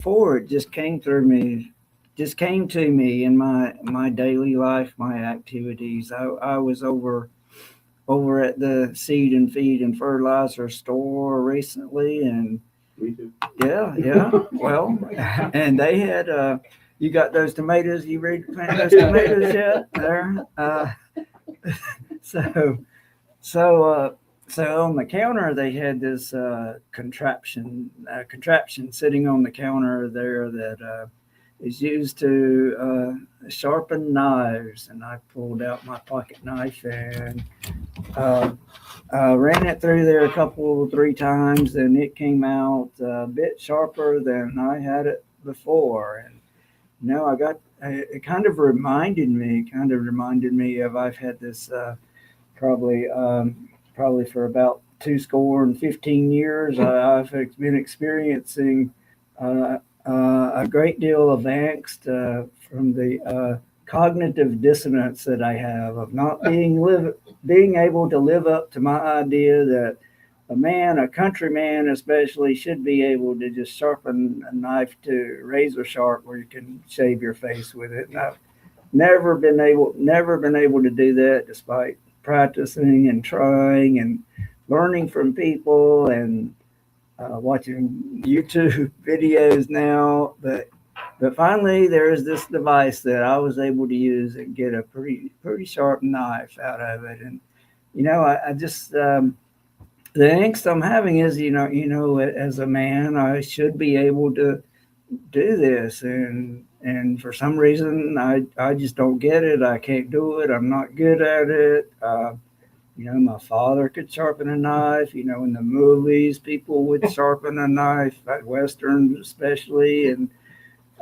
before it just came to me in my daily life, my activities. I was over at the seed and feed and fertilizer store recently, and Me too. yeah. Well, and they had you got those tomatoes? You ready to plant those tomatoes yet? There. So so so on the counter they had this contraption sitting on the counter there that is used to sharpen knives, and I pulled out my pocket knife and uh, ran it through there a couple, three times, and it came out a bit sharper than I had it before. And I got it kind of reminded me of I've had this probably probably for about two score and 15 years. I've been experiencing a great deal of angst from the cognitive dissonance that I have of not being able to live up to my idea that a countryman especially, should be able to just sharpen a knife to razor sharp where you can shave your face with it. And I've never been able to do that despite practicing and trying and learning from people and watching YouTube videos now. But finally, there's this device that I was able to use and get a pretty sharp knife out of it. And I just the angst I'm having is as a man, I should be able to do this, and for some reason I just don't get it. I can't do it. I'm not good at it. My father could sharpen a knife. In the movies, people would sharpen a knife, at westerns especially, and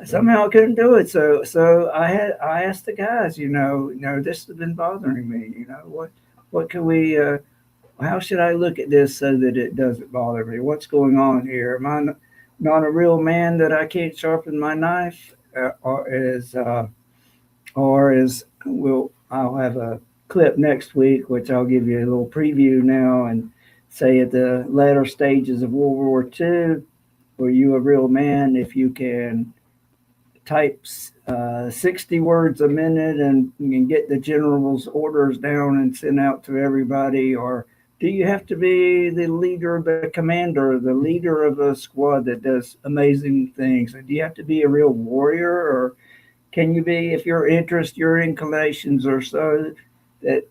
somehow I couldn't do it. So I asked the guys, this has been bothering me. What can we? How should I look at this so that it doesn't bother me? What's going on here? Am I not a real man that I can't sharpen my knife, or is will I'll have a clip next week, which I'll give you a little preview now, and say at the latter stages of World War II, were you a real man if you can type 60 words a minute and get the general's orders down and send out to everybody? Or do you have to be the leader, the commander, the leader of a squad that does amazing things? And do you have to be a real warrior, or can you be, if your interest, your inclinations are so that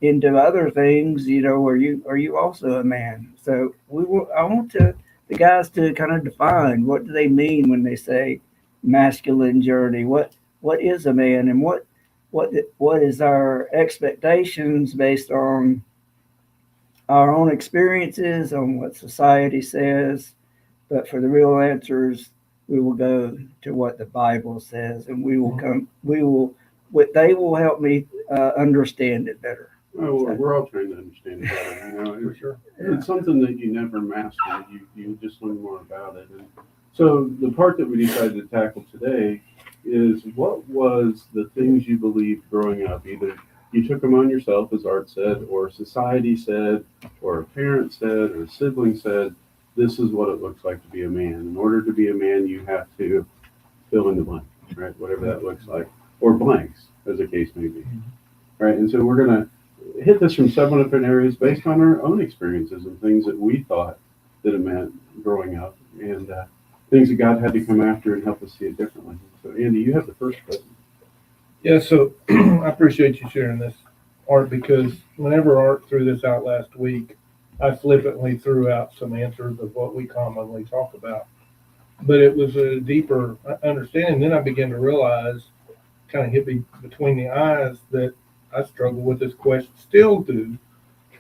into other things, are you also a man? So I want the guys to kind of define, what do they mean when they say masculine journey? What is a man, and what is our expectations based on our own experiences, on what society says? But for the real answers, we will go to what the Bible says, and they will help me understand it better. Oh, So, we're all trying to understand it better. For sure. It's something that you never master. You just learn more about it. And so the part that we decided to tackle today is, what was the things you believed growing up? Either you took them on yourself, as Art said, or society said, or a parent said, or a sibling said, this is what it looks like to be a man. In order to be a man, you have to fill in the blank, right? Whatever that looks like, or blanks, as the case may be, right? And so we're going to hit this from several different areas based on our own experiences and things that we thought that it meant growing up, and things that God had to come after and help us see it differently. So, Andy, you have the first question. Yeah, so I appreciate you sharing this, Art, because whenever Art threw this out last week, I flippantly threw out some answers of what we commonly talk about. But it was a deeper understanding. Then I began to realize, kind of hit me between the eyes, that I struggle with this question, still do.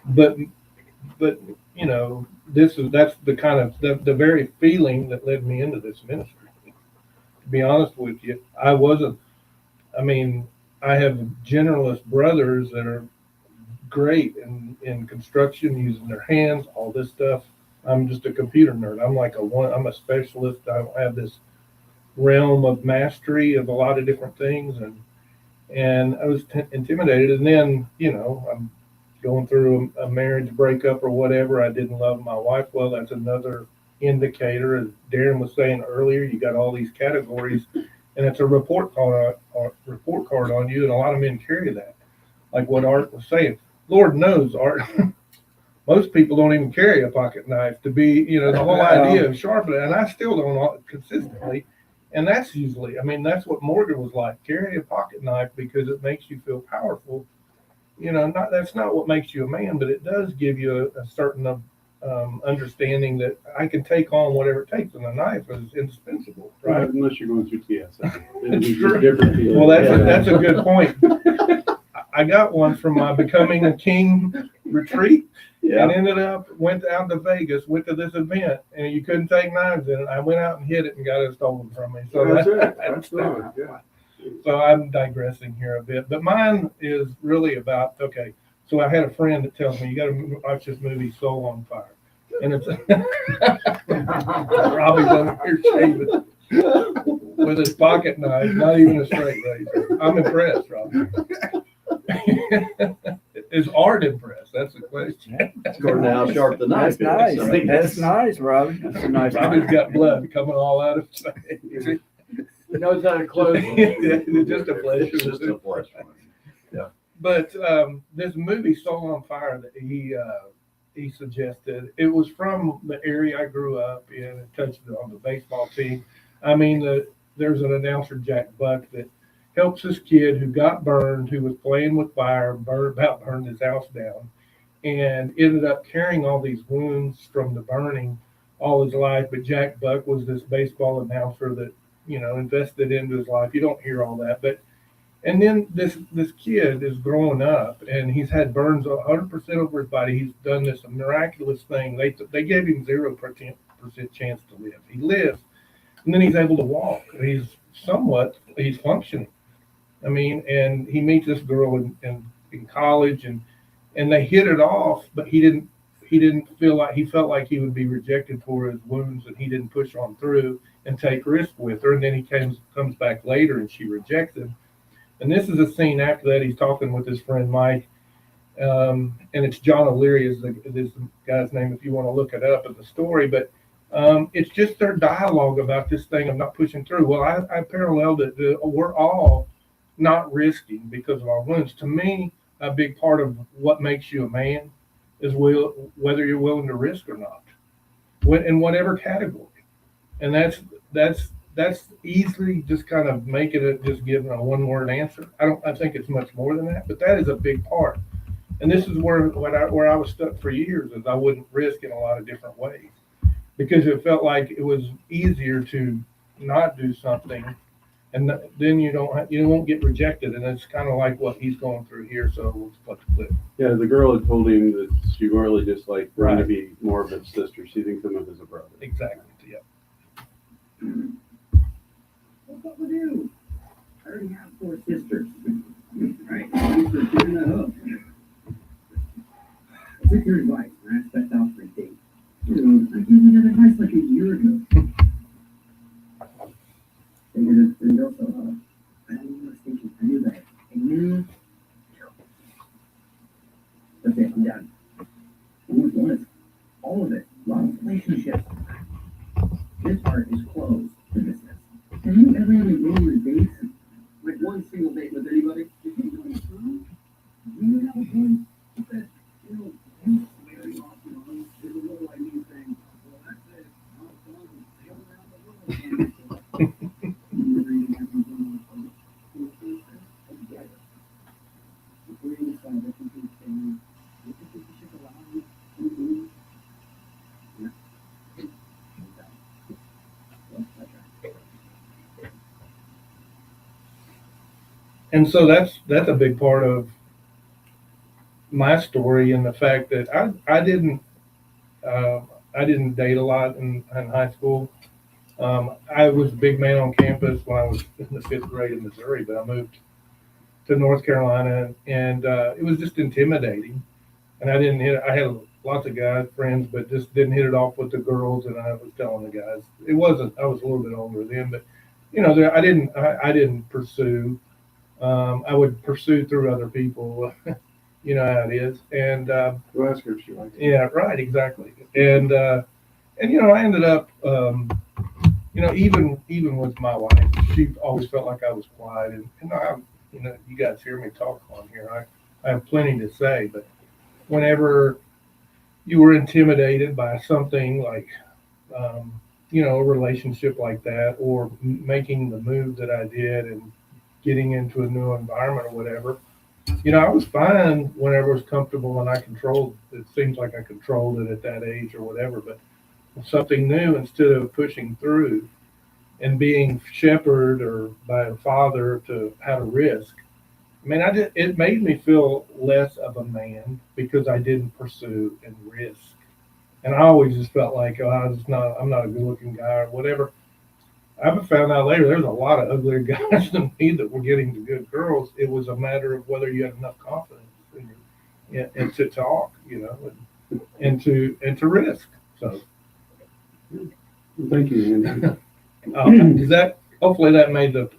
But that's the kind of the very feeling that led me into this ministry. To be honest with you, I wasn't. I mean, I have generalist brothers that are great in construction, using their hands, all this stuff. I'm just a computer nerd. I'm a specialist. I have this realm of mastery of a lot of different things, and I was intimidated. And then, I'm going through a marriage breakup or whatever. I didn't love my wife well. That's another indicator. As Darren was saying earlier, you got all these categories, and it's a report card on you, and a lot of men carry that. Like what Art was saying. Lord knows, Art, most people don't even carry a pocket knife to be, the whole idea of sharpening, and I still don't consistently. And that's usually, that's what Morgan was like. Carry a pocket knife because it makes you feel powerful. That's not what makes you a man, but it does give you a certain understanding that I can take on whatever it takes, and a knife is indispensable, right? Unless you're going through TSA. Well, that's a good point. I got one from my Becoming a King retreat, and went out to Vegas, went to this event, and you couldn't take knives in it. I went out and hid it and got it stolen from me. So that's it. That's right. Yeah. So I'm digressing here a bit, but mine is really about, okay, so I had a friend that tells me, you got to watch this movie, Soul on Fire. And it's, Robbie's over here shaving with his pocket knife, not even a straight razor. I'm impressed, Robbie. Is Art impressed? That's the question. According to how sharp the knife That's is. nice. That's nice, Robbie. That's a nice Robbie's knife. got blood coming all out of his face. He knows how to close it. It's just a pleasure. It's just a pleasure. But this movie, Soul on Fire, that he suggested, it was from the area I grew up in. It touched on the baseball team. There's an announcer, Jack Buck, that helps this kid who got burned, who was playing with fire, about burned his house down, and ended up carrying all these wounds from the burning all his life. But Jack Buck was this baseball announcer that, invested into his life. You don't hear all that, and then this kid is growing up, and he's had burns 100% over his body. He's done this miraculous thing. They gave him 0% chance to live. He lives, and then he's able to walk. He's functioning. And he meets this girl in college, and they hit it off, but he felt like he would be rejected for his wounds, and he didn't push on through and take risk with her. And then he comes back later, and she rejects him. And this is a scene after that. He's talking with his friend Mike, and it's John O'Leary is the guy's name if you want to look it up in the story. But it's just their dialogue about this thing of not pushing through. Well, I paralleled it. We're all not risking because of our wounds. To me, a big part of what makes you a man is whether you're willing to risk or not, in whatever category. And that's easily just kind of making it, just giving a one-word answer. I think it's much more than that, but that is a big part. And this is where I was stuck for years, is I wouldn't risk in a lot of different ways because it felt like it was easier to not do something, and then you won't get rejected. And it's kind of like what he's going through here. So we'll flip the clip. Yeah, the girl had told him that she really just like trying to be more of his sister. She thinks of him as a brother. Exactly. Yep. What's up with you? I already have 4 sisters. Right? Thanks for giving that up. I took your advice and I stepped out for a date. I gave you that advice like a year ago. And also, I was thinking, I knew that. I knew. That's it, I'm done. Almost honest. All of it. A lot of relationships. This part is closed for business. Have you ever had a roller date? Like one single date with anybody? Did you know it's wrong? Do you have a point that, you swearing off your own is a little like me saying, well, that's it. I'm done. Sail around the world. You really have to go on together. Before you decide that you can say, you think you should allow me to do? Yeah. And so that's a big part of my story, and the fact that I didn't date a lot in high school. I was a big man on campus when I was in the 5th grade in Missouri, but I moved to North Carolina, and it was just intimidating. And I had lots of guys friends, but just didn't hit it off with the girls. And I was telling the guys, I was a little bit older then, but I didn't pursue. I would pursue through other people. You know how it is. And Go ask her if she likes it. yeah, right, exactly. And And I ended up, even with my wife, she always felt like I was quiet, and you guys hear me talk on here. I have plenty to say, but whenever you were intimidated by something like, a relationship like that, or making the move that I did and getting into a new environment or whatever, I was fine whenever it was comfortable and I controlled. It seems like I controlled it at that age or whatever, but something new, instead of pushing through and being shepherded or by a father to how to risk. I mean, it made me feel less of a man because I didn't pursue and risk. And I always just felt like, I'm not a good looking guy or whatever. I found out later there's a lot of uglier guys than me that were getting the good girls. It was a matter of whether you had enough confidence and to talk, and to risk. So Thank you, Andy. Hopefully that made the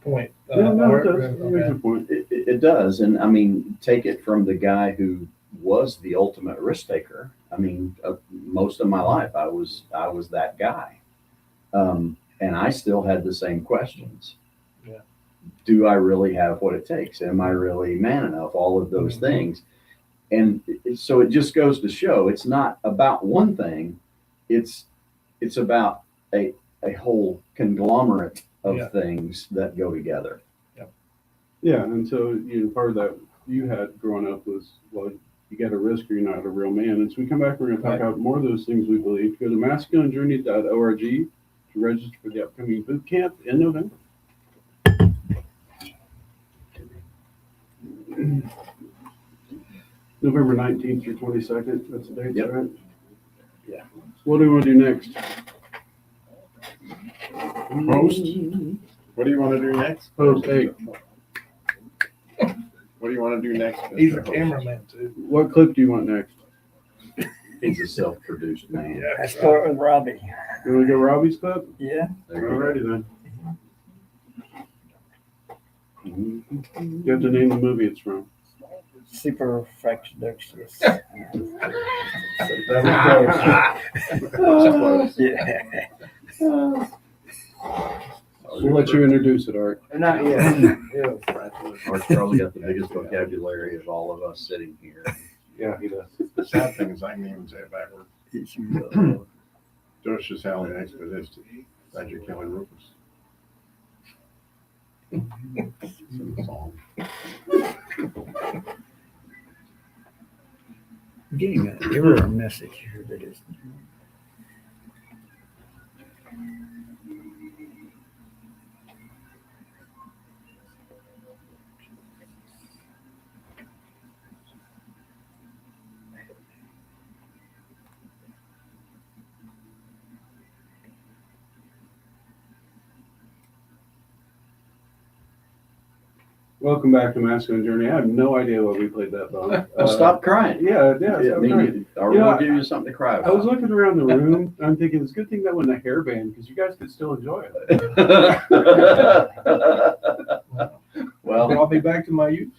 point. No, it does. You make the point. It does. And I mean, take it from the guy who was the ultimate risk taker. I mean, most of my life, I was that guy. And I still had the same questions. Yeah. Do I really have what it takes? Am I really man enough? All of those things. And so it just goes to show it's not about one thing. It's about a whole conglomerate of things that go together. Yeah, and so part of that you had growing up was, well, you got to risk or you're not a real man. And so we come back, we're going to talk about more of those things we believe. Go to masculinejourney.org to register for the upcoming boot camp in November. November 19th through 22nd. That's the date, right? Yeah. What do we want to do next? Host? What do you want to do next? Post 8. What do you want to do next? He's a Mr. Host? cameraman too. What clip do you want next? He's a self-produced man. I start with Robbie. You want to go Robbie's clip? Yeah. There you go. Alrighty then. You have to name the movie it's from. Super fractious. Yeah. We'll let you introduce it, Art. Not yet. Art's probably got the biggest vocabulary of all of us sitting here. Yeah, he does. The sad thing is I can even say it backwards. Josh is Howling Expedition. Glad you're killing Rufus. It's in the song. I'm getting an error message here that is. Welcome back to Masculine Journey. I have no idea why we played that song. Stop crying. Yeah, Yeah, stop crying. or You know, we'll give you something to cry I was about. looking around the room. I'm thinking it's a good thing that wasn't a hairband because you guys could still enjoy it. Well, I'll be back to my youth.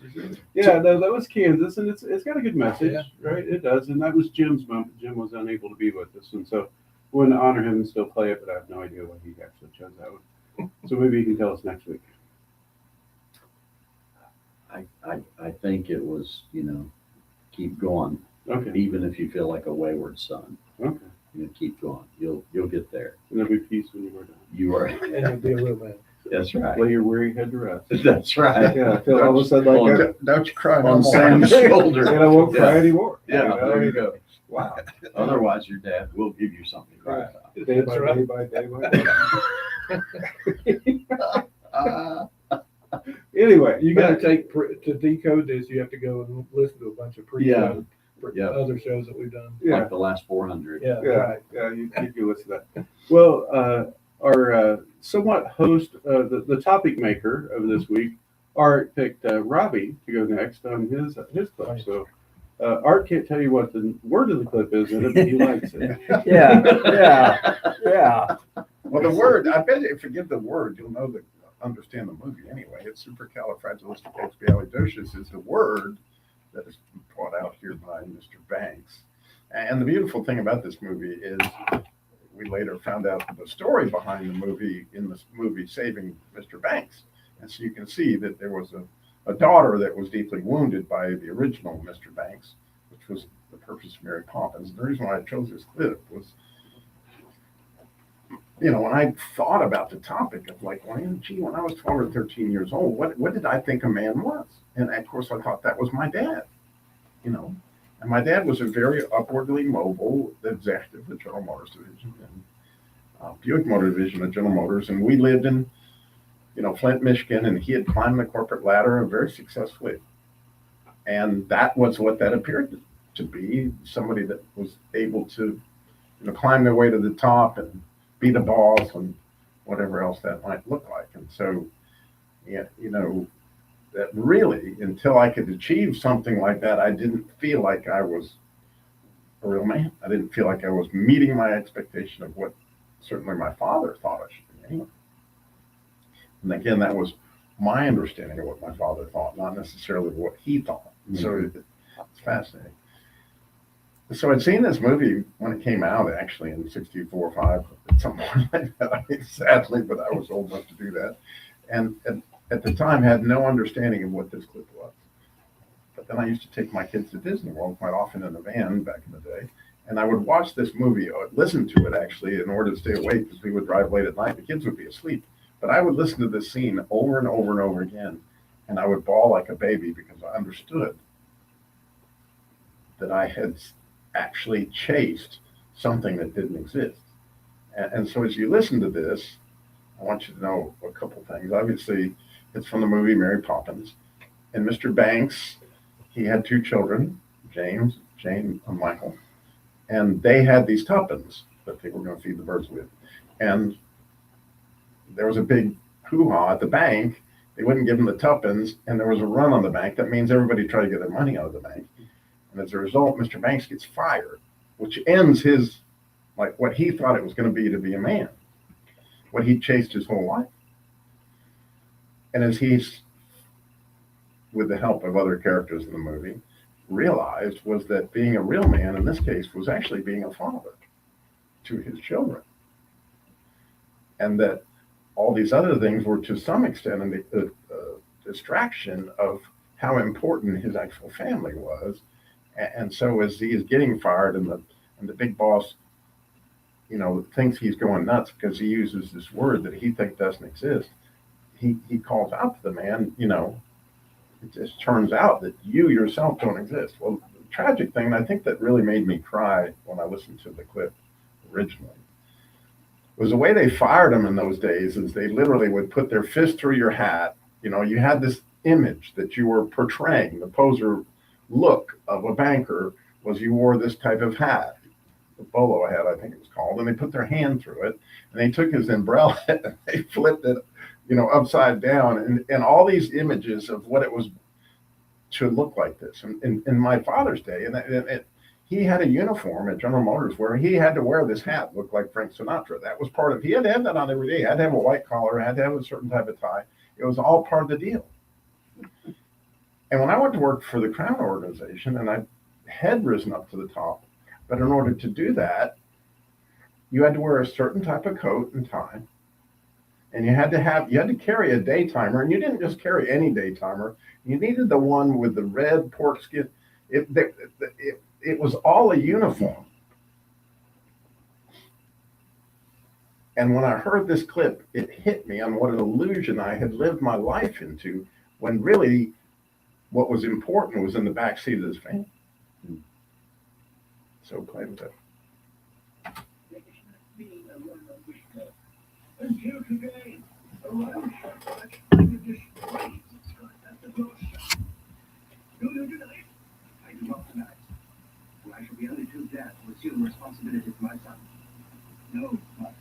Yeah, no, that was Kansas, and it's got a good message, Yeah. right? It does, and that was Jim's moment. Jim was unable to be with us, and so we want to honor him and still play it, but I have no idea why he actually chose that one. So maybe you can tell us next week. I think it was, keep going, Okay. even if you feel like a wayward son. Okay. Keep going. You'll get there. And there'll be peace when you were done. You are. And you'll be a real man. That's right. Lay your weary head to rest. That's right. Yeah, I feel all of a sudden like that. Don't you cry no On more. Sam's shoulder. And I won't cry Yeah. anymore. Yeah, there you go. Wow. Otherwise, your dad will give you something to cry about. Day by That's day by day by day. Anyway, You got to take to decode this. You have to go and listen to a bunch of Yeah. other shows that we've done. Yeah. Like the last 400. Yeah, Yeah, right. yeah, you can listen to that. Well, our somewhat host, the topic maker of this week, Art picked Robbie to go next on his clip. Right. So Art can't tell you what the word of the clip is in it, but he likes it. Yeah. Well, the word, I bet if you give the word, you'll know understand the movie anyway. It's supercalifragilisticexpialidocious is the word that is brought out here by Mr. Banks. And the beautiful thing about this movie is we later found out the story behind the movie in this movie Saving Mr. Banks. And so you can see that there was a daughter that was deeply wounded by the original Mr. Banks, which was the purpose of Mary Poppins. The reason why I chose this clip was, when I thought about the topic of like, well, gee, when I was 12 or 13 years old, what did I think a man was? And of course, I thought that was my dad, And my dad was a very upwardly mobile executive at General Motors Division and Buick Motor Division at General Motors. And we lived in, Flint, Michigan, and he had climbed the corporate ladder very successfully. And that was what that appeared to be, somebody that was able to, climb their way to the top and be the boss and whatever else that might look like. And so, that really, until I could achieve something like that, I didn't feel like I was a real man. I didn't feel like I was meeting my expectation of what certainly my father thought I should be anyway. And again, that was my understanding of what my father thought, not necessarily what he thought. Mm-hmm. So it's fascinating. So I'd seen this movie when it came out, actually in 64 or 5, something like that. Sadly, but I was old enough to do that. And at the time, had no understanding of what this clip was. But then I used to take my kids to Disney World quite often in a van back in the day. And I would watch this movie, or listen to it actually, in order to stay awake, because we would drive late at night. The kids would be asleep. But I would listen to this scene over and over and over again. And I would bawl like a baby because I understood that I had actually chased something that didn't exist. And so as you listen to this, I want you to know a couple things. Obviously, it's from the movie Mary Poppins. And Mr. Banks, he had 2 children, Jane and Michael. And they had these tuppence that they were going to feed the birds with. And there was a big hoo-ha at the bank. They wouldn't give them the tuppence, and there was a run on the bank. That means everybody tried to get their money out of the bank. And as a result, Mr. Banks gets fired, which ends his, like what he thought it was going to be a man, what he chased his whole life. And as he's, with the help of other characters in the movie, realized was that being a real man in this case was actually being a father to his children. And that all these other things were to some extent a distraction of how important his actual family was. And so as he is getting fired and the big boss, thinks he's going nuts because he uses this word that he thinks doesn't exist, he calls out to the man, it just turns out that you yourself don't exist. Well, the tragic thing, and I think that really made me cry when I listened to the clip originally, was the way they fired him in those days is they literally would put their fist through your hat. You had this image that you were portraying, the poser look of a banker was you wore this type of hat, the bolo hat, I think it was called, and they put their hand through it, and they took his umbrella and they flipped it, upside down, and all these images of what it was to look like this. And in my father's day, and he had a uniform at General Motors where he had to wear this hat, look like Frank Sinatra. That was part of, he had to have that on every day. He had to have a white collar, had to have a certain type of tie. It was all part of the deal. And when I went to work for the Crown organization, and I had risen up to the top, but in order to do that, you had to wear a certain type of coat and tie, and you had to carry a daytimer, and you didn't just carry any daytimer. You needed the one with the red pork skin. It was all a uniform. And when I heard this clip, it hit me on what an illusion I had lived my life into, when really what was important was in the backseat of this van. So play with it. Until today, a lot of shortcuts are disgraced at the door shop. Do you deny it? I do not deny it. For I shall be only too glad to assume responsibility for my son. No, not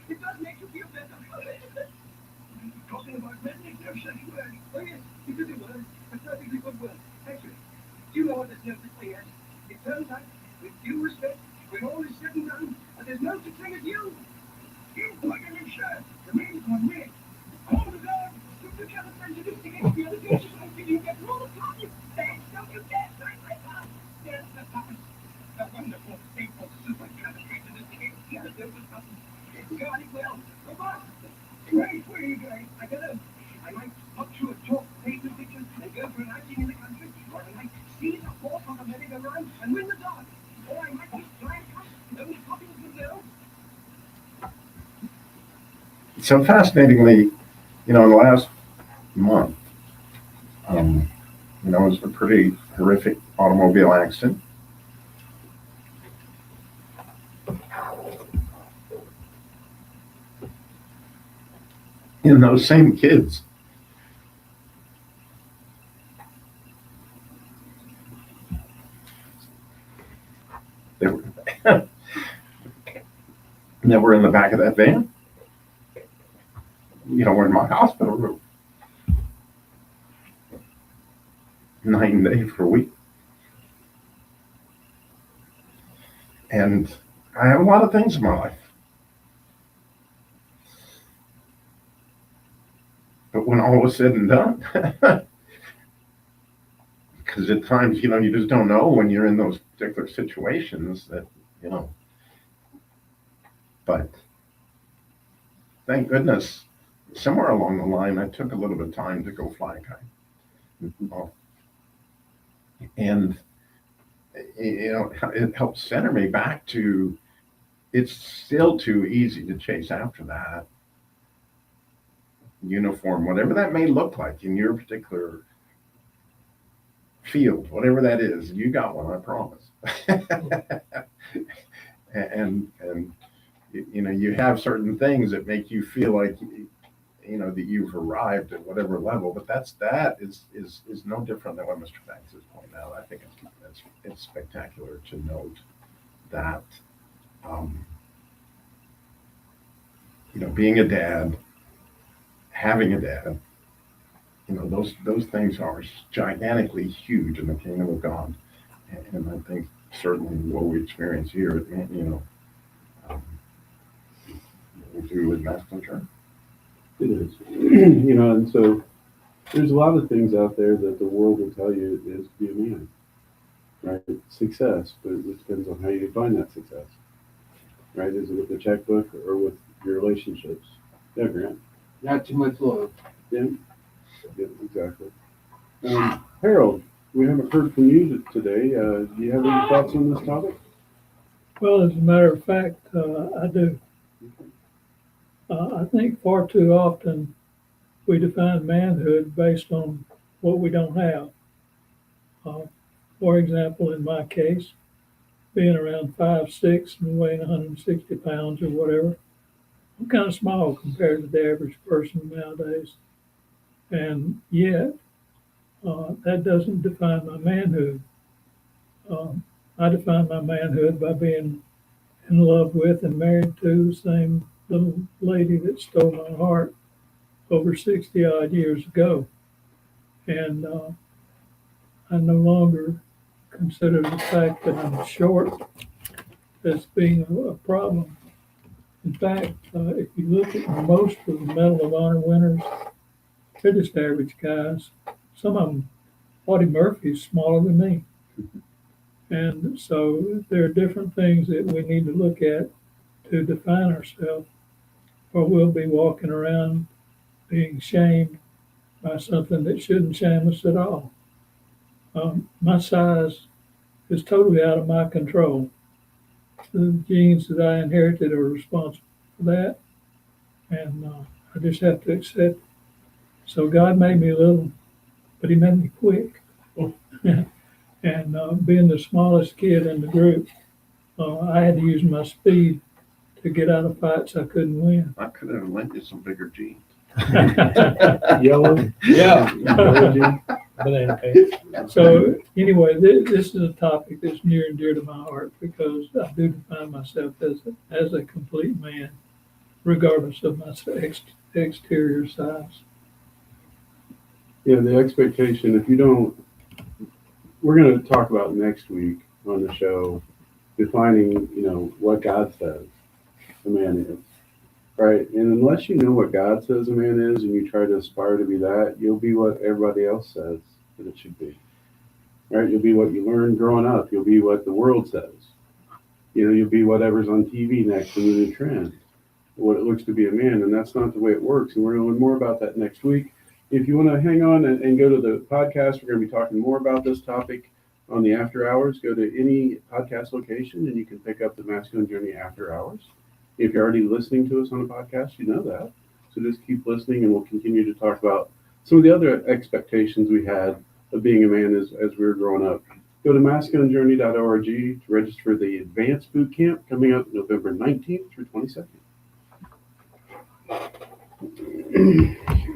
it does make you feel better. Talking about redneck, no such word. Oh yes, it is a word, a perfectly good word. Actually, do you know what this nerve thing is? turns out, with due respect, when all is said and done, there's no such thing as you. You put in your shirt, the name's on red. All the love, you together prejudice against the other dishes until you get all the time. Thanks, don't you dare sign my God. There's the puppet. The wonderful, faithful, super prejudice against the other dishes. God, it will. Come on. Great, where are you going? I might pop through a talk, paint the pictures, and go for an outing in the country, or I might seize a horse on the merry-go-round and win the dog. Or I might just fly a kite, only copying the girl. So fascinatingly, in the last month, it was a pretty horrific automobile accident. And those same kids they were, that were in the back of that van, were in my hospital room night and day for a week. And I have a lot of things in my life. But when all was said and done, because at times, you just don't know when you're in those particular situations that, but thank goodness, somewhere along the line, I took a little bit of time to go fly a kite. And, it helped center me back to, it's still too easy to chase after that uniform, whatever that may look like in your particular field, whatever that is. You got one, I promise. and you have certain things that make you feel like that you've arrived at whatever level, but that is no different than what Mr. Banks has pointed out. I think it's spectacular to note that being a dad, having a dad, those things are gigantically huge in the kingdom of God, and I think certainly what we experience here at we do with masculine church. It is. And so there's a lot of things out there that the world will tell you is to be a man, right? Success, but it depends on how you define that success, right? Is it with the checkbook or with your relationships? Yeah, Grant. Not too much love. Yeah, exactly. Harold, we haven't heard from you today. Do you have any thoughts on this topic? Well, as a matter of fact, I do. I think far too often we define manhood based on what we don't have. For example, in my case, being around 5'6" and weighing 160 pounds or whatever, I'm kind of small compared to the average person nowadays. And yet, that doesn't define my manhood. I define my manhood by being in love with and married to the same little lady that stole my heart over 60 odd years ago. And I no longer consider the fact that I'm short as being a problem. In fact, if you look at most of the Medal of Honor winners, they're just average guys. Some of them, Audie Murphy's smaller than me. And so there are different things that we need to look at to define ourselves, or we'll be walking around being shamed by something that shouldn't shame us at all. My size is totally out of my control. The genes that I inherited are responsible for that, and I just have to accept it. So God made me little, but He made me quick. And being the smallest kid in the group, I had to use my speed to get out of fights I couldn't win. I could have lent you some bigger jeans. Yellow? Yeah. Yellow jeans? Banana cake. So anyway, this is a topic that's near and dear to my heart because I do define myself as a complete man, regardless of my exterior size. Yeah, the expectation, if you don't, we're going to talk about next week on the show defining, what God says a man is, right? And unless you know what God says a man is and you try to aspire to be that, you'll be what everybody else says that it should be, right? You'll be what you learned growing up. You'll be what the world says. You'll be whatever's on TV next in the new trend, what it looks to be a man, and that's not the way it works. And we're going to learn more about that next week. If you want to hang on and go to the podcast, we're going to be talking more about this topic on the after hours. Go to any podcast location and you can pick up the Masculine Journey after hours. If you're already listening to us on a podcast, you know that. So just keep listening and we'll continue to talk about some of the other expectations we had of being a man as we were growing up. Go to masculinejourney.org to register for the advanced boot camp coming up November 19th through 22nd.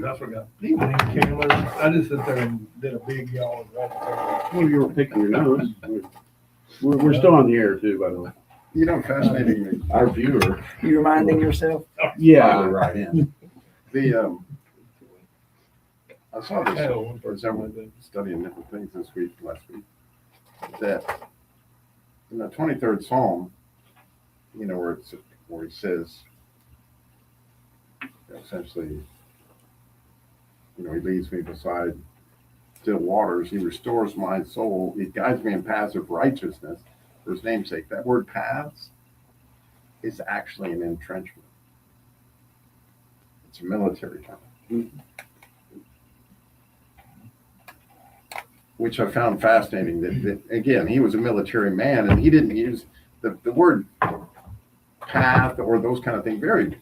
I forgot. People need cameras. I just sit there and did a big yawn right there. Well, you were picking your nose. We're still on the air too, by the way. Fascinating. Our viewer. You reminding yourself? Probably right in. I saw this, Hell, for example, studying different things last week, that in the 23rd Psalm, where he says, essentially, he leads me beside still waters. He restores my soul. He guides me in paths of righteousness for his name's sake. That word paths is actually an entrenchment. It's a military term. Which I found fascinating that again, he was a military man and he didn't use the word path or those kind of things, very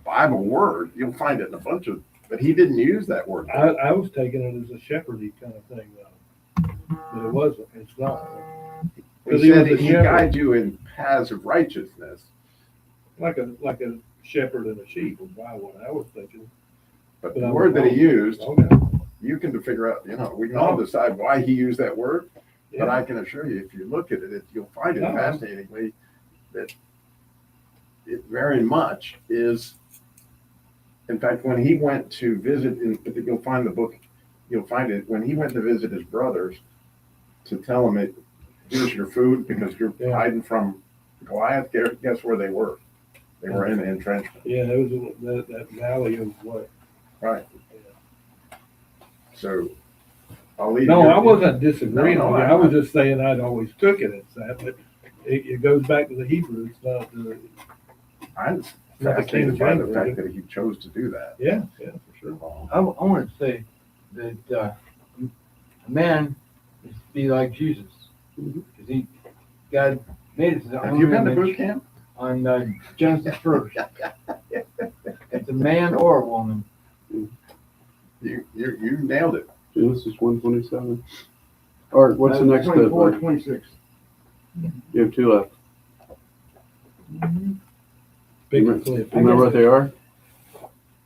Bible word. You'll find it in a bunch of, but he didn't use that word. I was taking it as a shepherdy kind of thing, though. But it wasn't. It's not. He said he guides you in paths of righteousness. Like a shepherd and a sheep was what I was thinking. But the word that he used, you can figure out, we can all decide why he used that word. Yeah. But I can assure you, if you look at it, you'll find it fascinatingly that it very much is. In fact, when he went to visit, you'll find the book, you'll find it, when he went to visit his brothers to tell them, here's your food because you're hiding from Goliath, guess where they were? They were in the entrenchment. Yeah, it was that valley of what? Right. So, I'll leave No, you. I wasn't disagreeing No, with you. I- I was just saying I'd always took it as that, but it goes back to the Hebrew. It's not the, I'm not the King fascinated by the James. fact that he chose to do that. Yeah, for sure. I want to say that a man is to be like Jesus, because God made us. Have you been to boot camp? On Genesis 1st. It's a man or a woman. You nailed it. Genesis 1:27. All right, what's the next bit? 24, Mike? 26. You have two left. Big Remember clip. remember what they are?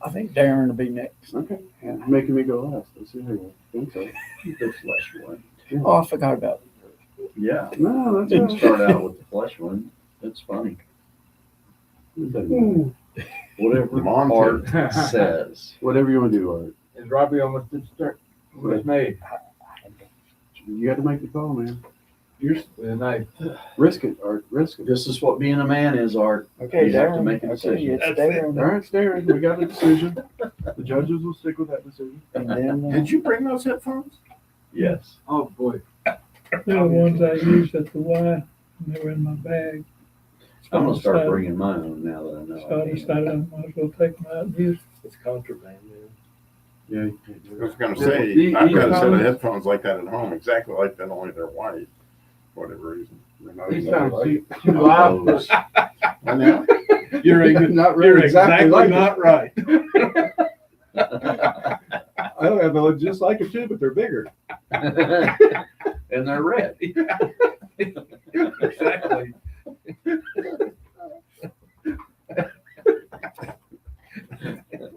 I think Darren will be next. Okay. Yeah. Making me go last. Let's see how you think so. The flesh one. Oh, I forgot about it. Yeah. No, that's Didn't all start out with the flesh one. That's funny. right. Whatever Manhood. Art says. Whatever you want to do, Art. Is Robbie almost did start? Was made You got to make the call, man. with a knife. Risk it, Art. Risk it. This is what being a man is, Art. Okay, You have to Darren. make a Okay, decision. it's That's Darren. All right, Darren, we got a decision. The judges will stick with that decision. And then, Did you bring those headphones? Yes. Oh boy. They're the ones I used at the Y, and they were in my bag. I'm gonna start bringing my own now that I know. So I decided I might as well take them out and use. It's contraband, man. Yeah. I was going to say, I've got a set of headphones like that at home, exactly like that, only they're white, for whatever reason. They're not These even sound white. too loud. I know. You're Not you're exactly not right. I don't have one just like it too, but they're bigger. And they're red. Exactly.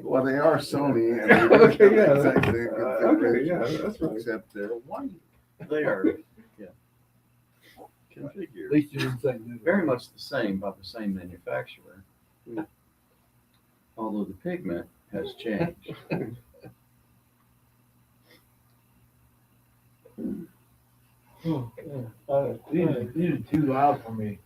Well, they are Sony. And Okay, yeah. Exactly. Okay, yeah, that's right. Except they're white. They are, yeah. At Configured. least you didn't say new. Very much the same by the same manufacturer. Although the pigment has changed. These are too loud for me.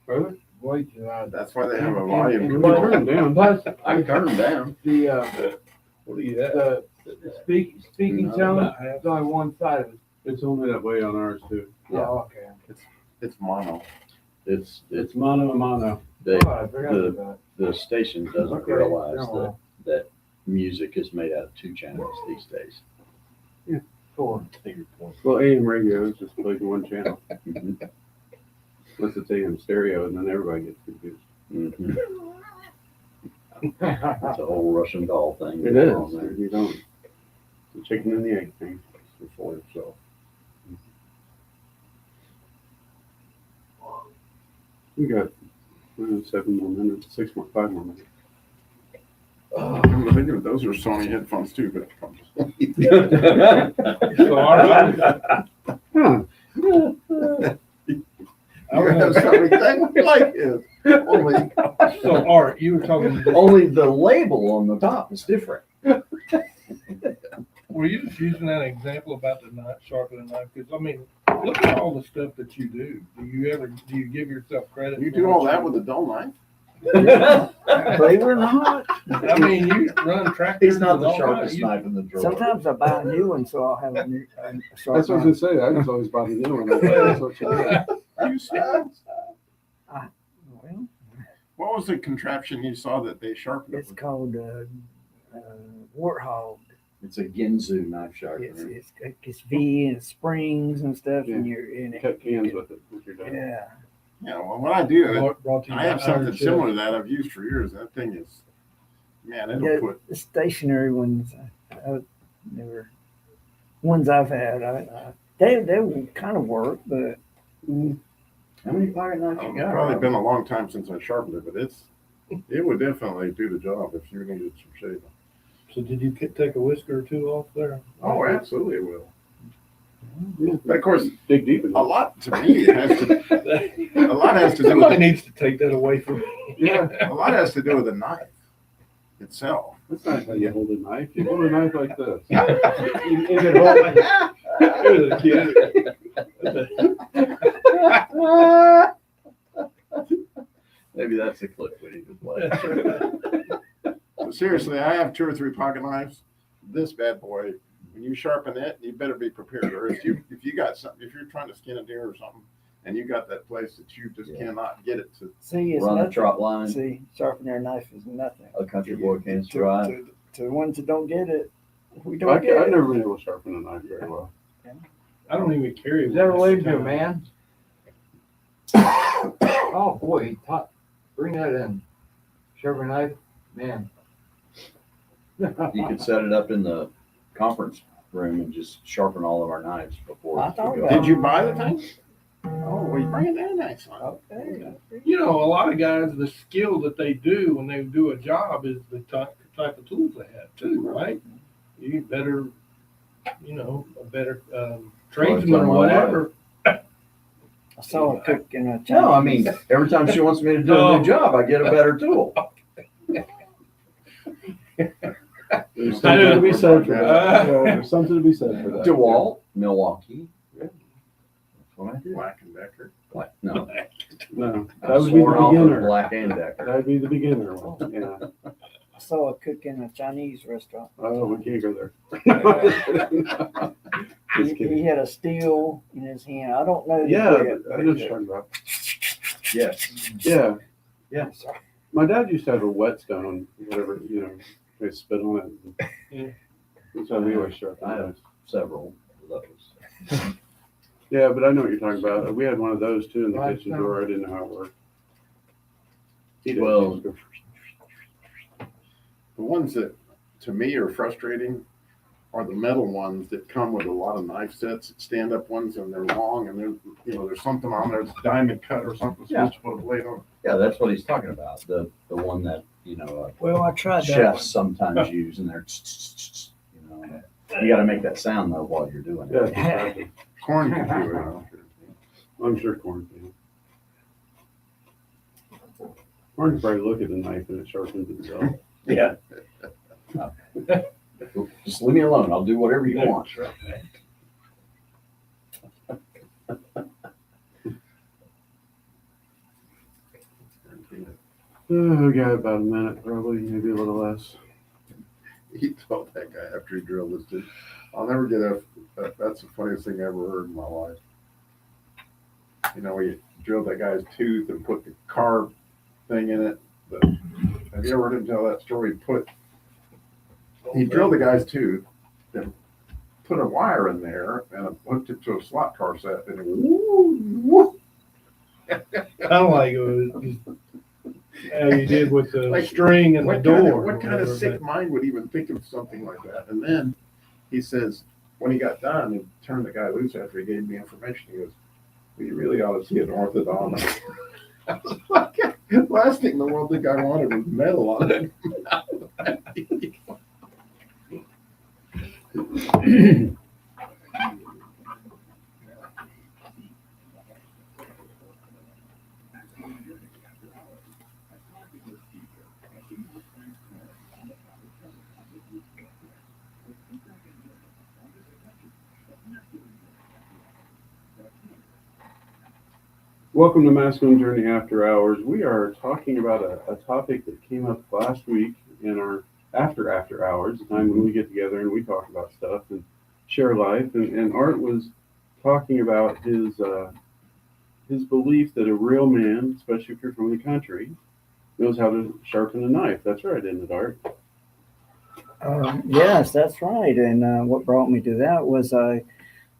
Really? Way too loud. That's why they have a And volume. we can turn them down. Plus, I can turn them down. the, What do you have? the speaking No, sound, it's only one side of it. It's only that way on ours too. Yeah. Oh, okay. It's mono. It's It's mono a mono. they, Oh, I forgot the- about the station doesn't Okay, realize never that, mind. that music is made out of 2 channels these days. that. Four. Well, AM radio is just like one channel. Mhm. Unless it's AM stereo, and then everybody gets confused. Mhm. It's a whole Russian doll thing. It going is. on there. You don't. The chicken and the egg thing. It's for itself. We got 7 more minutes, 5 more minutes. Come to think of it, those are Sony headphones too, but So, all right. Huh. you have something exactly like this. Only So Art, you were talking, Only the label on the top is different. were you just using that example about the knife, sharpening the knife? Because I mean, look at all the stuff that you do. Do you give yourself credit? you for do what all that with a dull knife? Believe it or not, I mean, you run tractors. He's not and the all that. sharpest You- knife in the drawer. sometimes I buy a new one, so I'll have a sharp That's what I was knife. gonna say. I just always buy the new one. That's what you do. Are you serious? Well, What was the contraption you saw that they sharpened it it's with? called Warthog. It's a Ginzu knife It's, sharpener. it's V and springs and stuff, and you're in it. Cut cans with it if you're done. Yeah. Yeah, well, what I do, Brought to you I by have something Iron Chef. similar to that I've used for years. That thing is, man, it'll Yeah, put, the stationary ones, I never, ones I've had, they will kind of work, but How many pocket knives you it's got? probably been a long time since I sharpened it, but it would definitely do the job if you needed some shaving. So did you take a whisker or two off there? Oh, absolutely it will. But of course, Dig deep in a it. lot to me has to, a lot has to do Somebody with, needs to take that away from me. Yeah, a lot has to do with the knife itself. that's not how you hold a knife. You hold a knife like this. Is it holding? Here's a kid. Maybe that's a clip we need to play. That's right. But seriously, I have 2 or 3 pocket knives. This bad boy, when you sharpen it, you better be prepared. Or if you got something, if you're trying to skin a deer or something, and you got that place that you just Yeah. cannot get it to. see, it's Run a nothing. trot line, See, sharpening their knife is nothing. a country boy can't To, survive. to the ones that don't get it, we I've don't get it. never been able to sharpen a knife very well. I don't even carry Is one. that related to a Time. man? Oh, boy, he taught, bring that in. Sharpen knife, man. You could set it up in the conference room and just sharpen all of our knives before. I thought we go. about Did you buy the thing? Oh, well, you bring it down next time. Okay. You know, a lot of guys, the skill that they do when they do a job is the type of tools they have too, right? You better, you know, a better tradesman or whatever. I saw a cook in a Chinese. No, I mean, every time she wants me to do a Oh. new job, I get a better tool. There's something to be said for that. Uh, There's something to be said for that. DeWalt, Milwaukee. That's what I do. Black and Decker. Like, no, No, that I've would be the sworn off of beginner. Black and Decker. That would be the beginner one. Yeah. I saw a cook in a Chinese restaurant. Oh, we can't go there. He, Just kidding. he had a steel in his hand. I don't know. the Yeah, grip, I know what you're talking about. Yes. Yeah. Yeah. Sorry. My dad used to have a whetstone, whatever, they spit on it. Yeah. That's how we always sharpen I have those. several of those. Yeah, but I know what you're talking about. We had one of those too in the Right, kitchen so- drawer. I didn't know how it worked. He did. Well- He just go, The ones that, to me, are frustrating are the metal ones that come with a lot of knife sets, stand-up ones, and they're long, and there's something on there, it's diamond cut or something, Yeah. supposed to put a blade on. Yeah, that's what he's talking about. The one that, Well, I tried that chefs sometimes use and they're, you gotta make that sound though while you're doing Yeah, it. exactly. Corn can do it. I'm sure corn can. Corn can probably look at the knife and it sharpens itself. Yeah. Just leave me alone. I'll do whatever you want. Oh, we got about a minute, probably, maybe a little less. He told that guy after he drilled his tooth, I'll never get that's the funniest thing I ever heard in my life. You know, he drilled that guy's tooth and put the carb thing in it. But have you ever heard him tell that story? He drilled the guy's tooth, then put a wire in there and hooked it to a slot car set, and woo, woo. Kind of like how you did with the Like, string and the What kind, door. of, or what kind of whatever, sick mind would even think of something like that? And then he says, when he got done and turned the guy loose after he gave me information, he goes, well, you really ought to see an orthodontist. I was like, last thing in the world the guy wanted was metal on it. Welcome to Masculine Journey After Hours. We are talking about a topic that came up last week in our after hours, the time when we get together and we talk about stuff and share life. And Art was talking about his belief that a real man, especially if you're from the country, knows how to sharpen a knife. That's right, isn't it, Art? Yes, that's right. And what brought me to that was I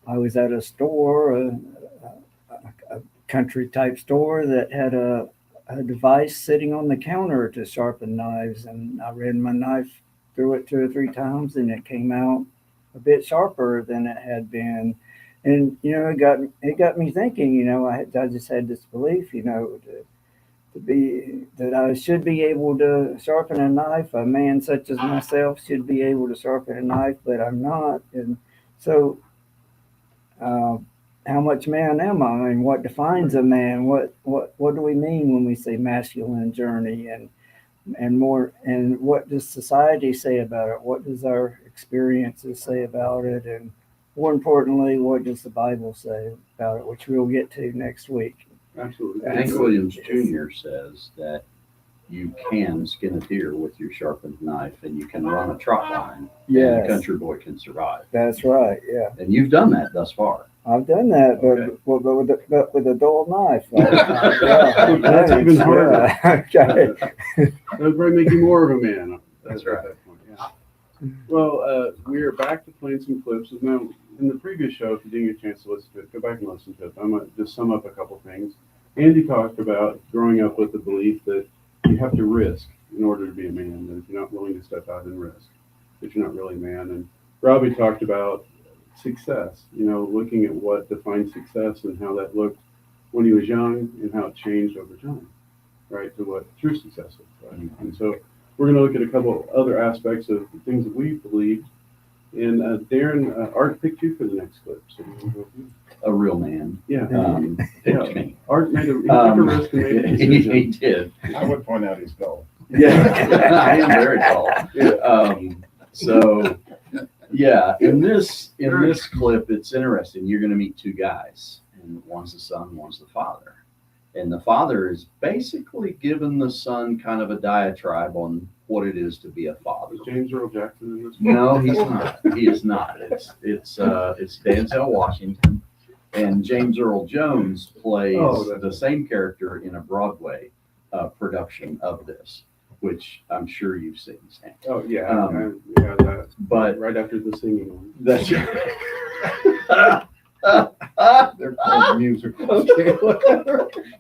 was at a store, a country type store that had a device sitting on the counter to sharpen knives, and I ran my knife through it 2 or 3 times, and it came out a bit sharper than it had been. And it got me thinking. I just had this belief, to be that I should be able to sharpen a knife. A man such as myself should be able to sharpen a knife, but I'm not. And so, how much man am I? I mean, what defines a man? What do we mean when we say masculine journey? And more, and what does society say about it? What does our experiences say about it? And more importantly, what does the Bible say about it, which we'll get to next week. Absolutely. Hank Williams Jr. says that you can skin a deer with your sharpened knife, and you can run a trot line, and Yes, a country boy can survive. that's right. Yeah, And you've done that thus far. I've done that, Okay. but with a dull knife. That's even harder. Okay. That would probably make you more of a man. That's at right. that point, yeah. Well, we are back to playing some clips. Now, in the previous show, if you didn't get a chance to listen to it, go back and listen to it. I'm going to just sum up a couple things. Andy talked about growing up with the belief that you have to risk in order to be a man, that if you're not willing to step out and risk, that you're not really a man. And Robbie talked about success, looking at what defines success and how that looked when he was young and how it changed over time, right, to what true success looks like. And so we're going to look at a couple other aspects of the things that we believe. And Darren, Art picked you for the next clip. So A real man. yeah, Picked me. Art he took a risk and made a decision. He did. I would point out he's dull. Yeah, I am very tall. Yeah. So, yeah, in this clip, it's interesting. You're going to meet 2 guys, and one's the son, one's the father. And the father is basically giving the son kind of a diatribe on what it is to be a father. Is James Earl Jackson in this? No, he's not. He is not. It's Denzel Washington, and James Earl Jones plays the same character in a Broadway production of this, which I'm sure you've seen, Sam. Oh yeah, yeah, that. But Right after the singing one. that's They're called musicals.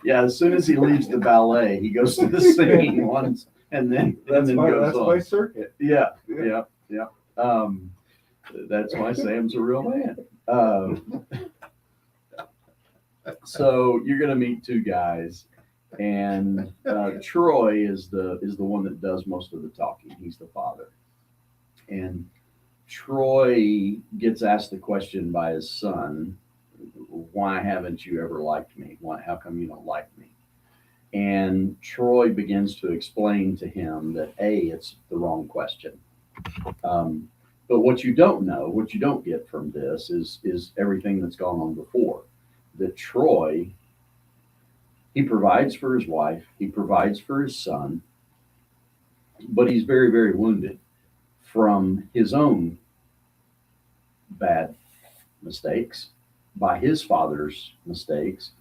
yeah. As soon as he leaves the ballet, he goes to the singing ones, and then That's my goes on. circuit. Yeah. That's why Sam's a real man. So you're gonna meet 2 guys, and Troy is the one that does most of the talking. He's the father, and Troy gets asked the question by his son, "Why haven't you ever liked me? How come you don't like me?" And Troy begins to explain to him that it's the wrong question. But what you don't know, what you don't get from this is everything that's gone on before. That Troy, He provides for his wife, he provides for his son, but he's very, very wounded from his own bad mistakes, by his father's mistakes.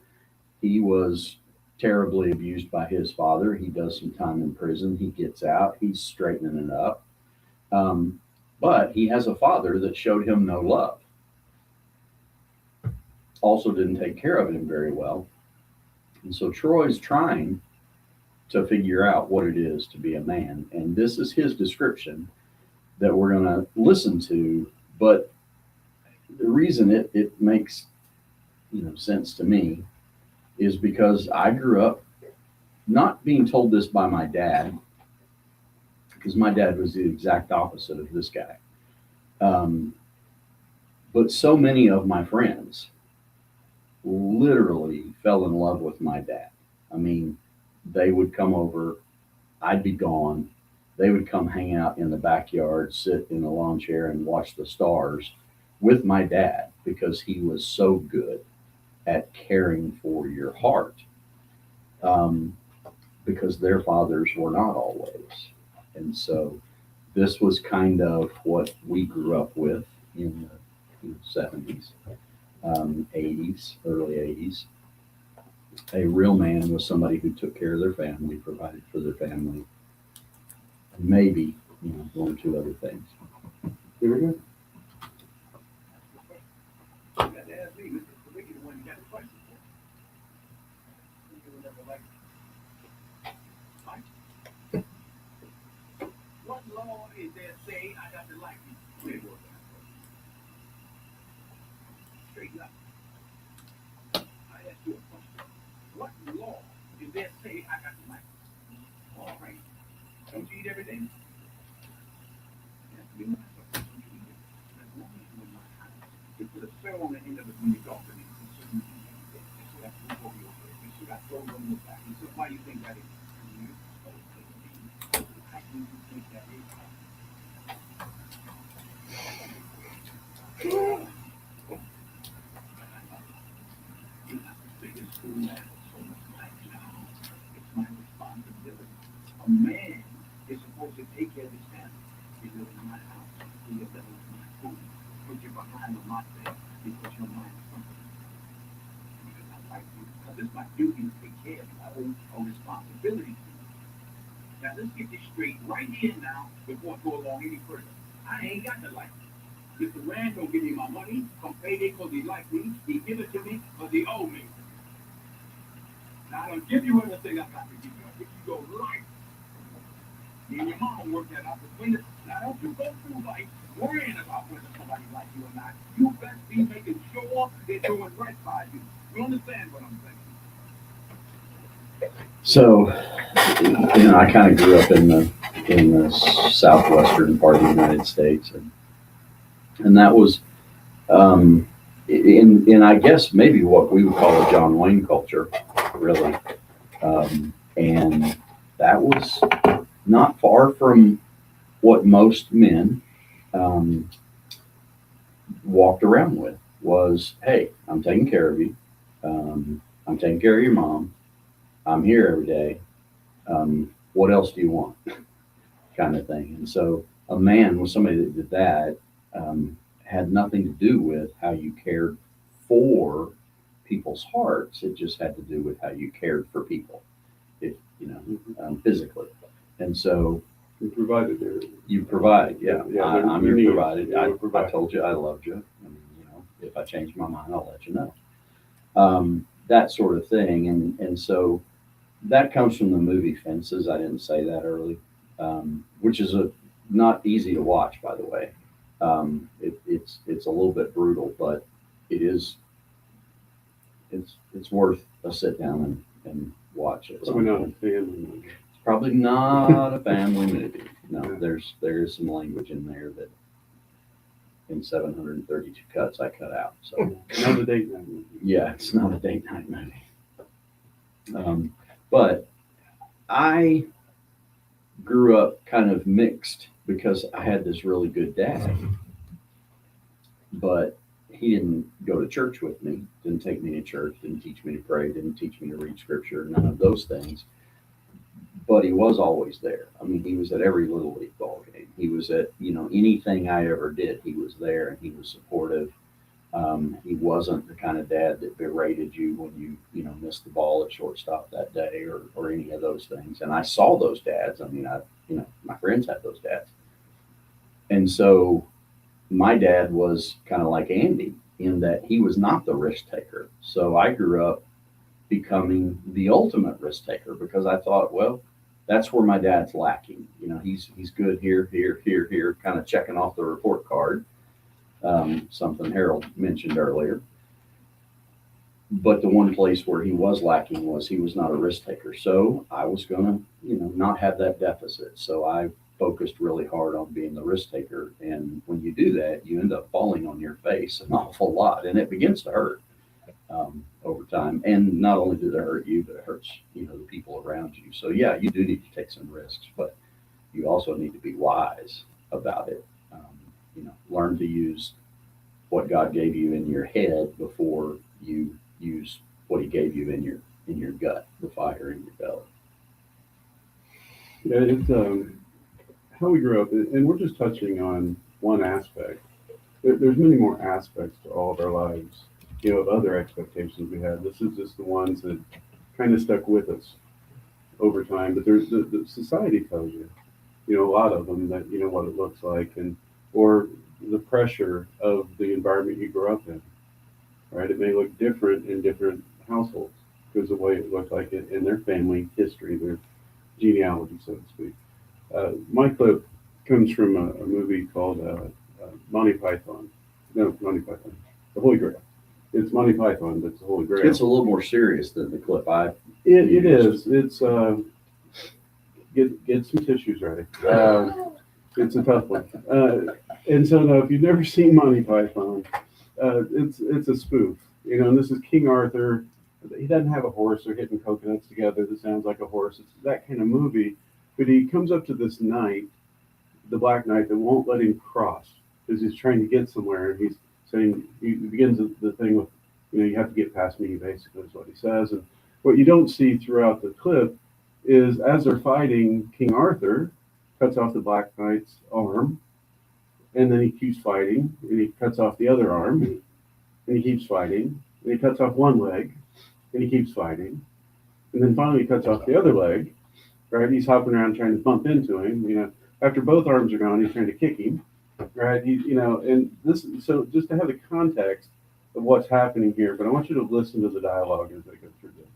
He was terribly abused by his father. He does some time in prison. He gets out. He's straightening it up. But he has a father that showed him no love. Also didn't take care of him very well. And so Troy's trying to figure out what it is to be a man. And this is his description that we're going to listen to. But the reason it makes sense to me is because I grew up not being told this by my dad, because my dad was the exact opposite of this guy. But so many of my friends literally fell in love with my dad. I mean, they would come over, I'd be gone. They would come hang out in the backyard, sit in a lawn chair and watch the stars with my dad because he was so good at caring for your heart. Because their fathers were not always. And so this was kind of what we grew up with in the 70s, 80s, early 80s. A real man was somebody who took care of their family, provided for their family, and maybe one or two other things. Here we go. What law is there say I got to like you? Straighten up. I ask you a question. What law is there say I got to like you? All right. Don't you eat every day? You know, don't you eat it? As long as you're in my house. You put a spell on the end of it when you talk to me. You should have food over your head. You should have clothes on your back. You said, why do you think that is? How do you think that is? It's my responsibility. A man is supposed to take care of his family. You live in my house. You live in my food. Put you behind my back because you're my company. Because I like you. Because it's my duty to take care of you. I owe a responsibility to you. Now let's get this straight right here now before I go along any further. I ain't got to like you. If the man don't give me my money, come payday because he like me, he give it to me because he owe me. Now I don't give you everything I got to give you. I give you your life. Me and your mama work that out between us. Now don't you go through life worrying about whether somebody like you or not. You best be making sure they're doing right by you. You understand what I'm saying? So, I kind of grew up in the southwestern part of the United States, and that was in I guess maybe what we would call a John Wayne culture, really, and that was not far from what most men walked around with. Was, hey, I'm taking care of you, I'm taking care of your mom, I'm here every day. What else do you want? Kind of thing. And so a man was somebody that did that, had nothing to do with how you cared for people's hearts. It just had to do with how you cared for people, physically. And so You provided there. you provide, yeah. I'm they're your needs. provided. Yeah, I we're provided. told you I loved you. I mean, if I change my mind, I'll let you know. That sort of thing. And so that comes from the movie Fences. I didn't say that early, which is not easy to watch, by the way. It's a little bit brutal, but it's worth a sit down and watch it. Probably not a family movie. It's probably not a family movie. No, there is some language in there that in 732 cuts I cut out. So Not a date night movie. yeah, it's not a date night movie. But I grew up kind of mixed because I had this really good dad, but he didn't go to church with me, didn't take me to church, didn't teach me to pray, didn't teach me to read scripture, none of those things. But he was always there. I mean, he was at every little league ball game. He was at, anything I ever did, he was there and he was supportive. He wasn't the kind of dad that berated you when missed the ball at shortstop that day or any of those things. And I saw those dads. I mean, my friends had those dads. And so my dad was kind of like Andy in that he was not the risk taker. So I grew up becoming the ultimate risk taker because I thought, well, that's where my dad's lacking. He's good here, kind of checking off the report card. Something Harold mentioned earlier. But the one place where he was lacking was he was not a risk taker. So I was going to, not have that deficit. So I focused really hard on being the risk taker. And when you do that, you end up falling on your face an awful lot, and it begins to hurt over time. And not only does it hurt you, but it hurts, the people around you. So yeah, you do need to take some risks, but you also need to be wise about it. Learn to use what God gave you in your head before you use what He gave you in your gut, the fire in your belly. Yeah, it's how we grew up, and we're just touching on one aspect. There's many more aspects to all of our lives, of other expectations we had. This is just the ones that kind of stuck with us over time. But there's the society tells you, a lot of them that what it looks like, or the pressure of the environment you grew up in. Right? It may look different in different households because of the way it looked like it in their family history, their genealogy, so to speak. My clip comes from a movie called Monty Python. No, Monty Python. The Holy Grail. It's Monty Python, but it's the Holy Grail. It's a little more serious than the clip I. It is. It's get some tissues ready. It's a tough one. And so now, if you've never seen Monty Python, it's a spoof. And this is King Arthur. He doesn't have a horse. They're hitting coconuts together. This sounds like a horse. It's that kind of movie. But he comes up to this knight, the Black Knight, that won't let him cross because he's trying to get somewhere. And he's saying, he begins the thing with, you have to get past me, basically, is what he says. And what you don't see throughout the clip is as they're fighting, King Arthur cuts off the Black Knight's arm, and then he keeps fighting, and he cuts off the other arm, and he keeps fighting, and he cuts off one leg, and he keeps fighting, and then finally he cuts off the other leg, right? He's hopping around trying to bump into him, after both arms are gone, he's trying to kick him, right? And this, so just to have the context of what's happening here, but I want you to listen to the dialogue as they go through this.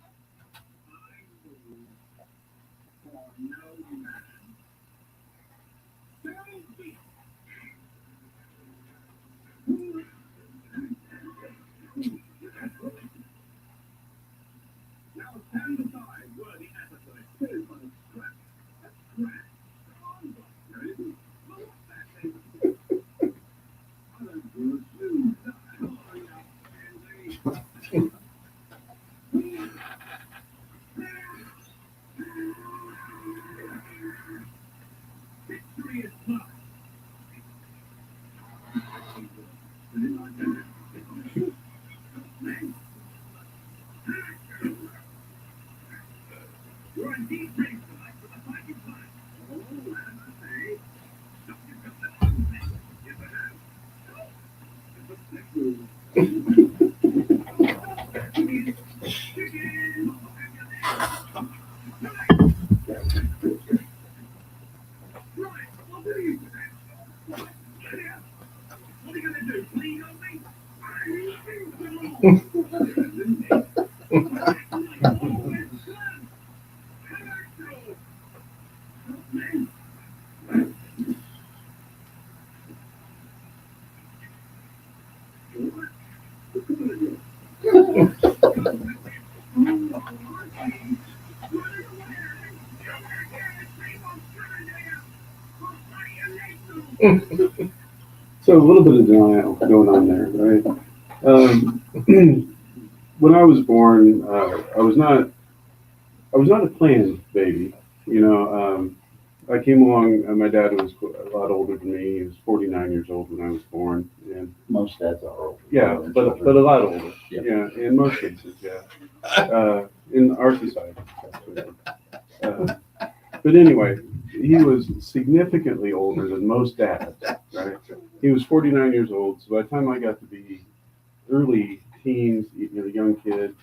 So a little bit of denial going on there, right? When I was born, I was not a planned baby. I came along, my dad was a lot older than me. He was 49 years old when I was born. And Most dads are older. yeah, than but children. a lot older. Yeah. Yeah, in most cases, yeah. In our society. But anyway, he was significantly older than most dads, right? He was 49 years old, so by the time I got to be early teens, young kid,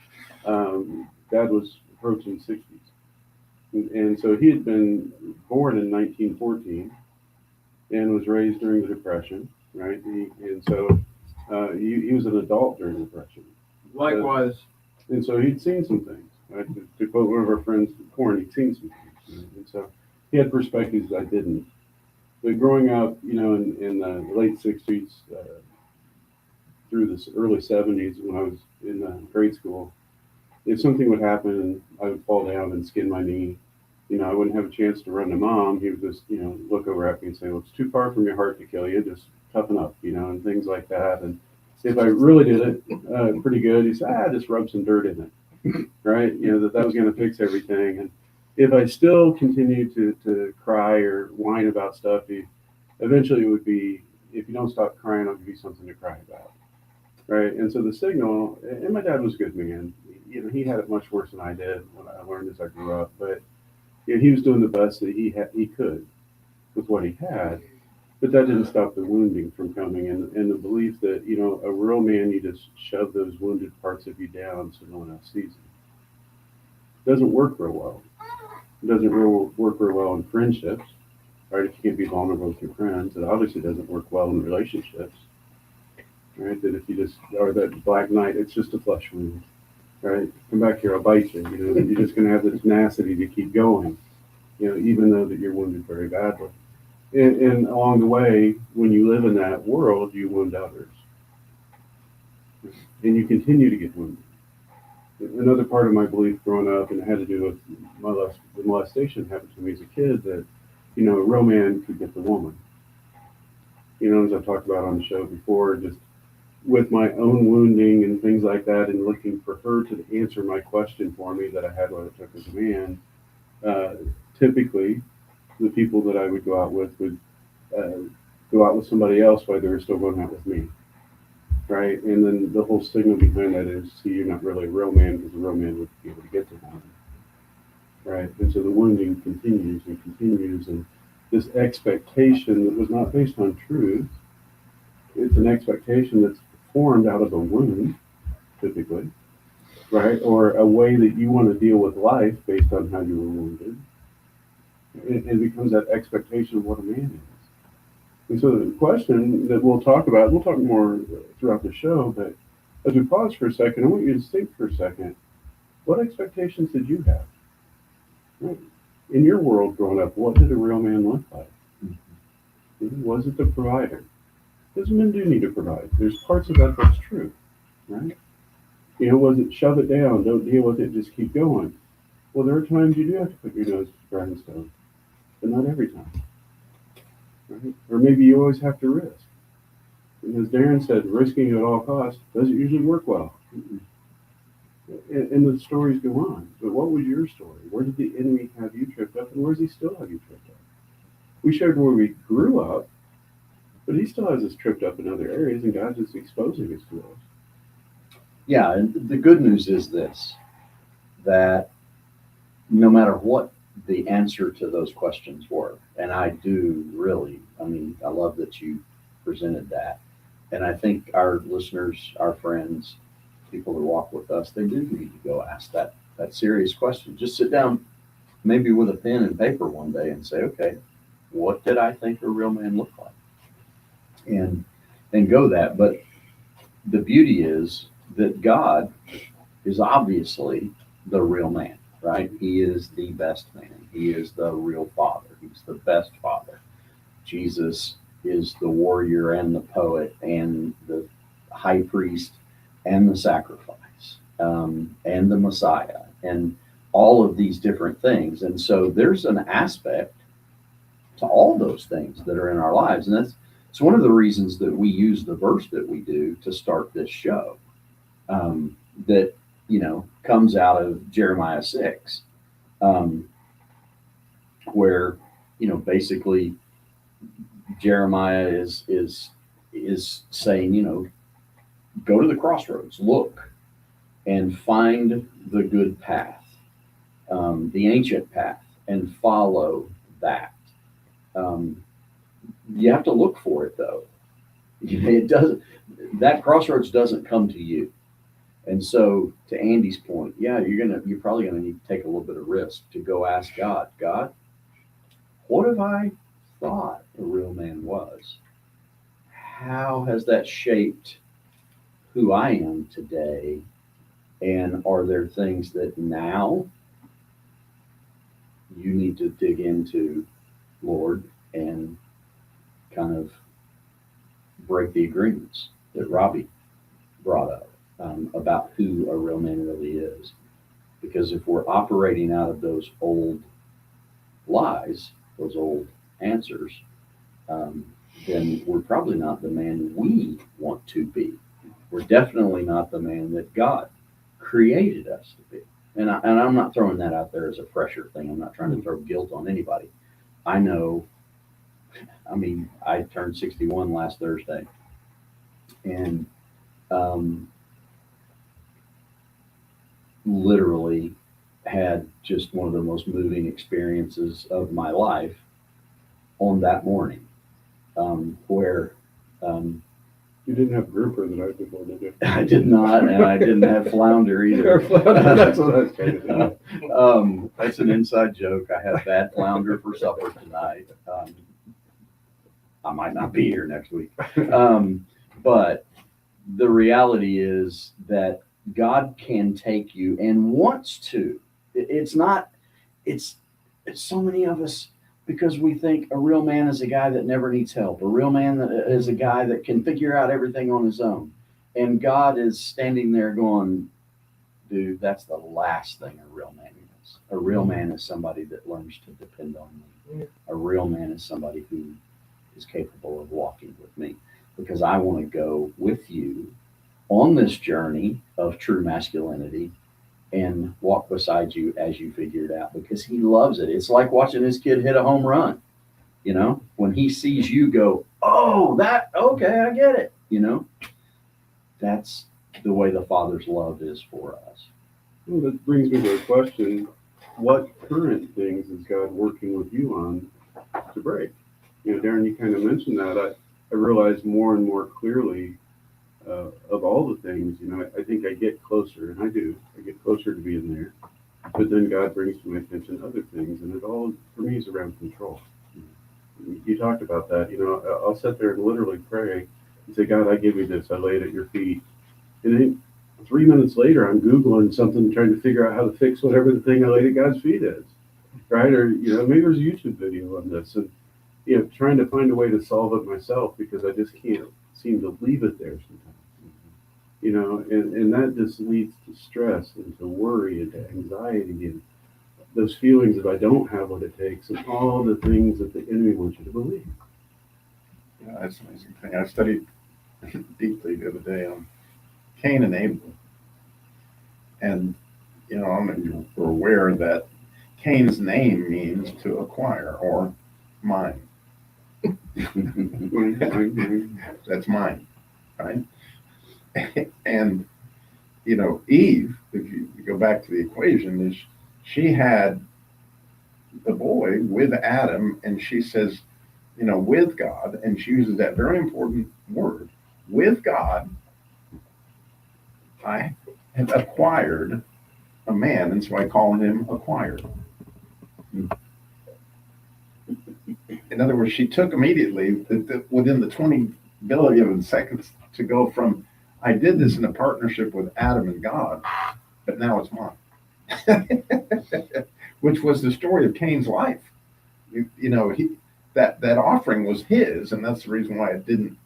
Dad was approaching 60s. And so he had been born in 1914 and was raised during the Depression, right? And so he was an adult during the Depression. Likewise, And so he'd seen some things, right? To quote one of our friends, Corn, he'd seen some things. Right? And so he had perspectives I didn't. But growing up, in the late 60s through the early 70s when I was in grade school, if something would happen, I would fall down and skin my knee. I wouldn't have a chance to run to mom. He would just, look over at me and say, well, it's too far from your heart to kill you. Just toughen up, and things like that. And if I really did it pretty good, he said, just rub some dirt in it, right? That was going to fix everything. And if I still continued to cry or whine about stuff, eventually it would be, if you don't stop crying, I'll give you something to cry about, right? And so the signal, and my dad was a good man. He had it much worse than I did when I learned as I grew up, but he was doing the best that he could with what he had. But that didn't stop the wounding from coming, and the belief that a real man, you just shove those wounded parts of you down so no one else sees it. Doesn't work real well. It doesn't work real well in friendships, right? If you can't be vulnerable with your friends, it obviously doesn't work well in relationships, right? That if you just are that black knight, it's just a flesh wound, right? Come back here, I'll bite you. You're just going to have the tenacity to keep going, even though that you're wounded very badly. And along the way, when you live in that world, you wound others. And you continue to get wounded. Another part of my belief growing up, and it had to do with the molestation happened to me as a kid, that, a real man could get the woman. As I've talked about on the show before, just with my own wounding and things like that, and looking for her to answer my question for me that I had when I took as a man, typically, the people that I would go out with would go out with somebody else while they were still going out with me, right? And then the whole signal behind that is, see, you're not really a real man, because a real man would be able to get to one, right? And so the wounding continues and continues, and this expectation that was not based on truth, it's an expectation that's formed out of a wound, typically, right? Or a way that you want to deal with life based on how you were wounded. It becomes that expectation of what a man is. And so the question that we'll talk more throughout the show, but as we pause for a second, I want you to think for a second, what expectations did you have? Right? In your world growing up, what did a real man look like? Was it the provider? Because men do need to provide. There's parts of that that's true, right? Was it shove it down, don't deal with it, just keep going? Well, there are times you do have to put your nose to the grindstone, but not every time, right? Or maybe you always have to risk. And as Darren said, risking at all costs doesn't usually work well. And the stories go on. But what was your story? Where did the enemy have you tripped up, and where does he still have you tripped up? We shared where we grew up, but he still has us tripped up in other areas, and God's just exposing us to us. Yeah, and the good news is this, that no matter what the answer to those questions were, and I do really, I love that you presented that. And I think our listeners, our friends, people that walk with us, they do need to go ask that serious question. Just sit down, maybe with a pen and paper one day, and say, okay, what did I think a real man looked like? And go that. But the beauty is that God is obviously the real man, right? He is the best man. He is the real father. He's the best father. Jesus is the warrior and the poet and the high priest and the sacrifice and the Messiah and all of these different things. And so there's an aspect to all those things that are in our lives. And it's one of the reasons that we use the verse that we do to start this show, that, comes out of Jeremiah 6, where basically Jeremiah is saying, go to the crossroads, look, and find the good path, the ancient path, and follow that. You have to look for it though. It doesn't. That crossroads doesn't come to you. And so, to Andy's point, yeah, you're probably gonna need to take a little bit of risk to go ask God. God, what have I thought a real man was? How has that shaped who I am today? And are there things that now you need to dig into, Lord, and kind of break the agreements that Robbie brought up about who a real man really is? Because if we're operating out of those old lies, those old answers, then we're probably not the man we want to be. We're definitely not the man that God created us to be. And I'm not throwing that out there as a pressure thing. I'm not trying to throw guilt on anybody. I know, I turned 61 last Thursday, and literally had just one of the most moving experiences of my life on that morning, where You didn't have grouper the night before, did you? I did not, and I didn't have flounder either. That's what I was trying to do. That's an inside joke. I had bad flounder for supper tonight. I might not be here next week. But the reality is that God can take you and wants to. It's so many of us, because we think a real man is a guy that never needs help. A real man is a guy that can figure out everything on his own. And God is standing there going, dude, that's the last thing a real man is. A real man is somebody that learns to depend on me. A real man is somebody who is capable of walking with me, because I want to go with you on this journey of true masculinity and walk beside you as you figure it out, because he loves it. It's like watching his kid hit a home run. When he sees you go, oh, okay, I get it. That's the way the Father's love is for us. Well, that brings me to a question. What current things is God working with you on to break? Darren, you kind of mentioned that. I realize more and more clearly of all the things, I think I get closer, and I do. I get closer to being there. But then God brings to my attention other things, and it all, for me, is around control. You talked about that. I'll sit there and literally pray and say, God, I give you this. I lay it at your feet. And then 3 minutes later, I'm Googling something, trying to figure out how to fix whatever the thing I laid at God's feet is. Right? Or, maybe there's a YouTube video on this. And, trying to find a way to solve it myself, because I just can't seem to leave it there sometimes. And that just leads to stress and to worry and to anxiety and those feelings of I don't have what it takes, and all the things that the enemy wants you to believe. Yeah, that's an amazing thing. I studied deeply the other day on Cain and Abel. And, you're aware that Cain's name means to acquire or mine. That's mine, right? And Eve, if you go back to the equation, is she had the boy with Adam, and she says, with God, and she uses that very important word, with God, I have acquired a man, and so I call him acquired. In other words, she took immediately, within the 20 billion seconds, to go from, I did this in a partnership with Adam and God, but now it's mine. Which was the story of Cain's life. That offering was his, and that's the reason why it didn't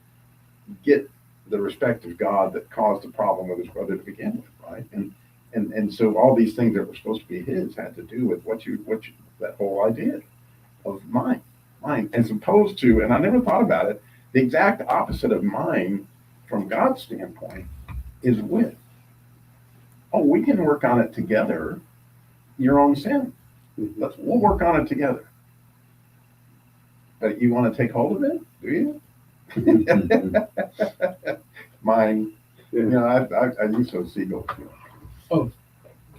get the respect of God that caused the problem with his brother to begin with, right? And so all these things that were supposed to be his had to do with what you that whole idea of mine, as opposed to, and I never thought about it, the exact opposite of mine from God's standpoint is with. Oh, we can work on it together. Your own sin. We'll work on it together. But you want to take hold of it, do you? Mine, you know, I use those seagulls.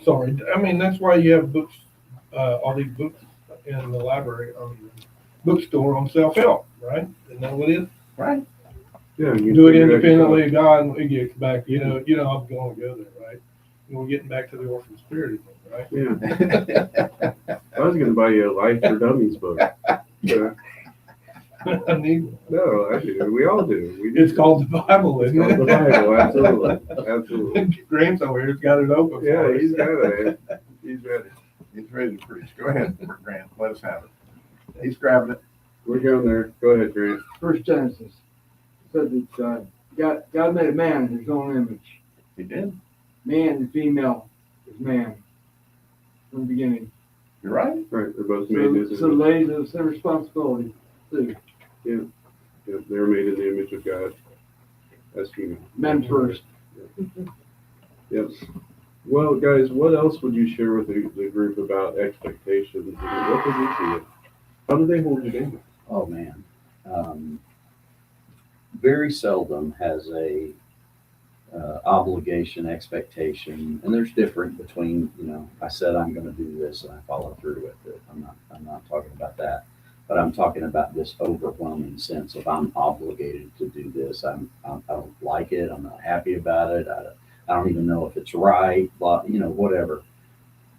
Sorry, I mean, that's why you have books, all these books in the library, bookstore on self-help, right? Isn't that what it is? Right? Yeah. you Do it figure out independently of God and it gets back, you know, I'm going to go there, right? And we're getting back to the orphan spirit again, right? Yeah. I was going to buy you a Life for Dummies book. Yeah. I need one. No, I do. We all do. We It's called the Bible, It's isn't called it? the Bible. Absolutely. Absolutely. Graham's over here's got it open for Yeah, us. he's got it. He's ready. He's ready to preach. Go ahead, Grant. Let us have it. He's grabbing it. We're going there. Go ahead, Grant. First Genesis said that God made a man in his own image. He did. Man and female is man from the beginning. You're right. Right. They're both made in his So image. ladies, it's their responsibility too. Yeah, they're made in the image of God. As female. Men first. Yep. Well, guys, what else would you share with the group about expectations? And what does it see it? How do they hold you down? Oh man, very seldom has a obligation, expectation, and there's different between, you know, I said I'm going to do this and I follow through with it. I'm not talking about that, but I'm talking about this overwhelming sense of I'm obligated to do this. I don't like it. I'm not happy about it. I don't even know if it's right. You know, whatever.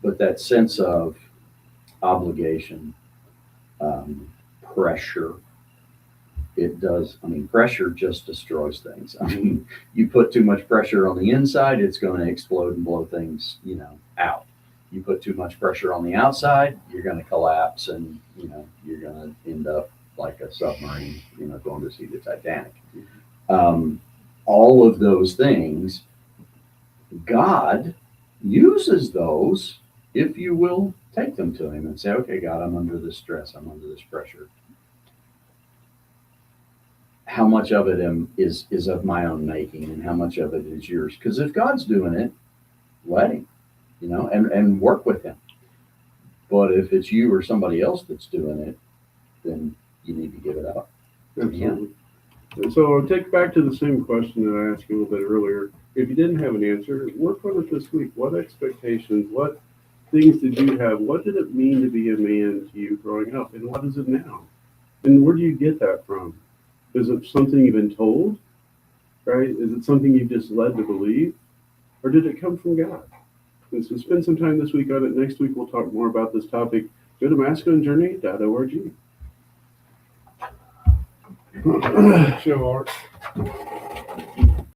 But that sense of obligation, pressure. It does. I mean, pressure just destroys things. I mean, you put too much pressure on the inside, it's going to explode and blow things, you know, out. You put too much pressure on the outside, you're going to collapse and, you know, you're going to end up like a submarine, you know, going to see the Titanic. All of those things, God uses those if you will take them to him and say, okay, God, I'm under this stress. I'm under this pressure. How much of it is of my own making and how much of it is yours? Because if God's doing it, let him, you know, and work with him. But if it's you or somebody else that's doing it, then you need to give it up. Absolutely. And so I'll take back to the same question that I asked you a little bit earlier. If you didn't have an answer, work on it this week. What expectations, what things did you have? What did it mean to be a man to you growing up? And what is it now? And where do you get that from? Is it something you've been told? Right? Is it something you've just led to believe? Or did it come from God? And so spend some time this week on it. Next week we'll talk more about this topic. Go to masculinejourney.org. Show art.